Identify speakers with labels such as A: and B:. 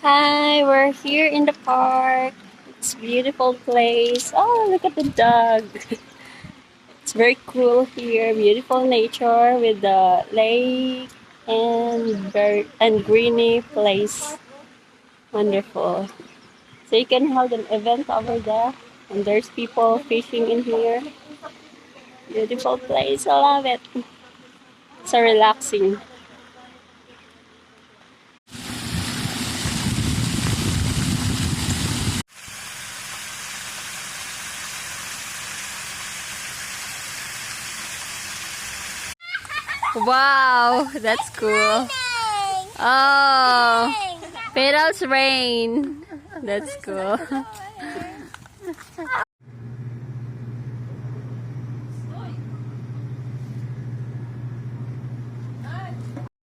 A: Hi, we're here in the park. It's a beautiful place. Oh, look at the dog. It's very cool here. Beautiful nature with the lake and greeny place. Wonderful. So you can hold an event over there, and there's people fishing in here. Beautiful place. I love it. So relaxing. Wow, that's cool. Oh, petals rain. That's cool.